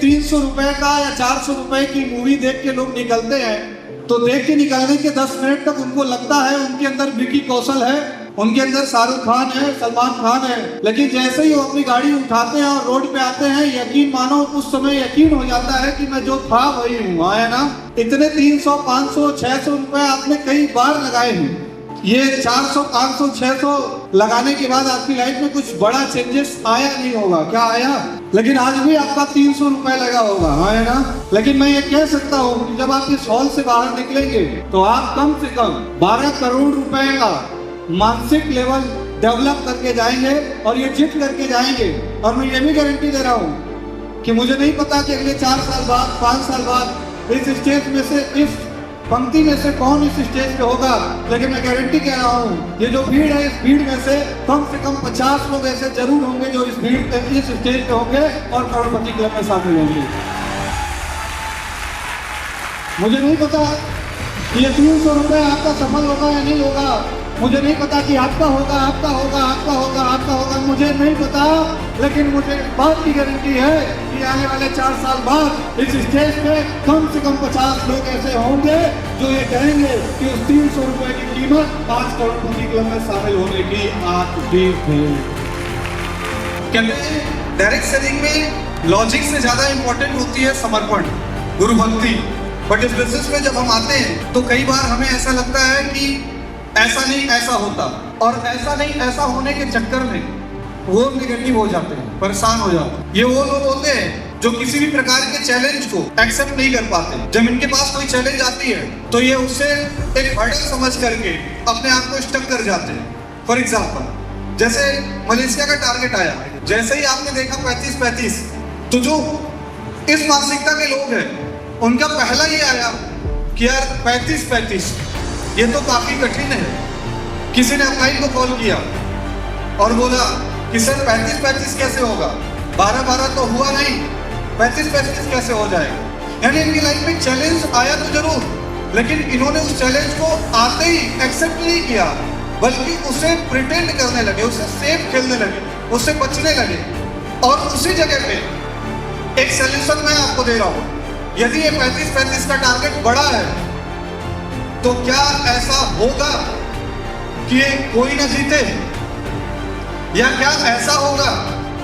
300 रुपए का या 400 रुपए की मूवी देख के लोग निकलते हैं, तो देख के निकलने के 10 मिनट तक उनको लगता है उनके अंदर विकी कौशल है, उनके अंदर शाहरुख खान है, सलमान खान है। लेकिन जैसे ही वो अपनी गाड़ी उठाते हैं और रोड पे आते हैं, यकीन मानो उस समय यकीन हो जाता है कि मैं जो था वही हूँ। आया ना, इतने 300, 500, 600 रुपए आपने कई बार लगाए हैं। ये 400, 500, 600 लगाने के बाद आपकी लाइफ में कुछ बड़ा चेंजेस आया नहीं होगा। क्या आया? लेकिन आज भी आपका 300 रुपए लगा होगा, है ना। लेकिन मैं ये कह सकता हूँ कि जब आप इस हॉल से बाहर निकलेंगे तो आप कम से कम 12 करोड़ रुपए का मानसिक लेवल डेवलप करके जाएंगे और ये जीत करके जाएंगे। और मैं ये भी गारंटी दे रहा हूँ कि मुझे नहीं पता कि अगले 4 साल बाद, 5 साल बाद इस स्टेज में से, इस पंक्ति में से कौन इस स्टेज पे होगा, लेकिन मैं गारंटी कह रहा हूँ ये जो भीड़ है, इस भीड़ में से कम 50 लोग ऐसे जरूर होंगे जो इस भीड़ पे, इस स्टेज पे होंगे और करोड़पति क्लब में शामिल होंगे। मुझे नहीं पता कि ये 300 रुपए आपका सफल होगा या नहीं होगा, मुझे नहीं पता कि आपका होगा, आपका होगा, आपका होगा, आपका होगा, मुझे नहीं पता। लेकिन मुझे इस बात की गारंटी है कि आने वाले 4 साल बाद इस स्टेज पे कम से कम 50 लोग ऐसे होंगे जो ये कहेंगे कि उस 300 रुपए की कीमत 5 करोड़पति क्लब में शामिल होने की आज भी है। कहते हैं डायरेक्ट सेलिंग में लॉजिक से ज्यादा इंपॉर्टेंट होती है समर्पण, गुरु भक्ति। बट इस बिजनेस में जब हम आते हैं तो कई बार हमें ऐसा लगता है कि ऐसा नहीं ऐसा होता, और ऐसा नहीं ऐसा होने के चक्कर में वो निगेटिव हो जाते हैं, परेशान हो जाते हैं। ये वो लोग होते हैं जो किसी भी प्रकार के चैलेंज को एक्सेप्ट नहीं कर पाते। जब इनके पास कोई चैलेंज आती है तो ये उससे एक हर्डल समझ करके अपने आप को स्टक कर जाते हैं। फॉर एग्जाम्पल, जैसे मलेशिया का टारगेट आया, जैसे ही आपने देखा 35-35, तो जो इस मानसिकता के लोग हैं उनका पहला ये आया कि यार 35-35 ये तो काफी कठिन है। किसी ने अपना को कॉल किया और बोला कि सर 35-35 कैसे होगा, 12-12 तो हुआ नहीं, 35-35 कैसे हो जाएगा। यानी इनकी लाइफ में चैलेंज आया तो जरूर, लेकिन इन्होंने उस चैलेंज को आते ही एक्सेप्ट नहीं किया, बल्कि उसे प्रिटेंड करने लगे, उसे सेफ खेलने लगे, उससे बचने लगे। और उसी जगह पे एक सोल्यूशन मैं आपको दे रहा हूँ। यदि ये 35-35 का टारगेट बड़ा है तो क्या ऐसा होगा कि कोई ना जीते, या क्या ऐसा होगा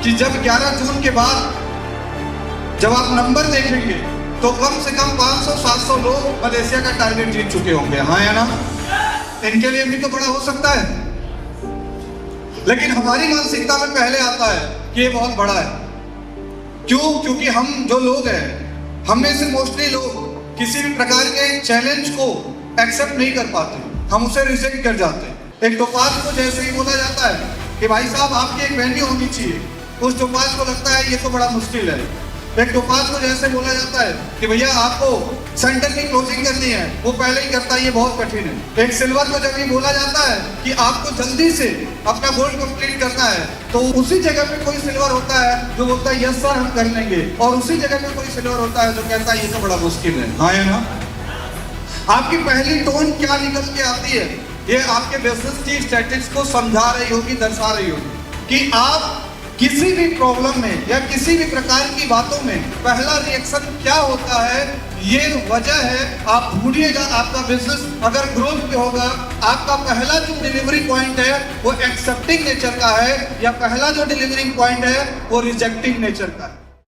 कि जब 11 जून के बाद जब आप नंबर देखेंगे तो कम से कम 500-700 लोग मलेशिया का टारगेट जीत चुके होंगे। हाँ या ना? इनके लिए भी तो बड़ा हो सकता है, लेकिन हमारी मानसिकता में पहले आता है कि ये बहुत बड़ा है। क्यों? क्योंकि हम जो लोग हैं, हम में से मोस्टली लोग किसी भी प्रकार के चैलेंज को एक्सेप्ट नहीं कर पाते, हम उसे रिजेक्ट कर जाते हैं। एक टोपाज को जैसे ही बोला जाता है कि भाई साहब आपकी एक वैल्यू होनी चाहिए, उस टोपाज को लगता है ये तो बड़ा मुश्किल है। एक टोपाज को जैसे बोला जाता है कि भैया आपको सेंटर की क्लोजिंग करनी है, वो पहले ही करता है ये बहुत कठिन है। एक सिल्वर को जब ये बोला जाता है कि आपको जल्दी से अपना गोल कंप्लीट करना है, तो उसी जगह पे कोई सिल्वर होता है जो बोलता है यस सर हम कर लेंगे, और उसी जगह पे कोई सिल्वर होता है जो कहता है ये तो बड़ा मुश्किल है। हाँ या ना? आपकी पहली टोन क्या निकल के आती है, ये आपके बिजनेस की स्ट्रेटेजी को समझा रही होगी, दर्शा रही होगी कि आप किसी भी प्रॉब्लम में या किसी भी प्रकार की बातों में पहला रिएक्शन क्या होता है। ये वजह है, आप ढूंढिएगा आपका बिजनेस अगर ग्रोथ पे होगा, आपका पहला जो डिलीवरी पॉइंट है वो एक्सेप्टिंग नेचर का है, या पहला जो डिलीवरी पॉइंट है वो रिजेक्टिंग नेचर का है।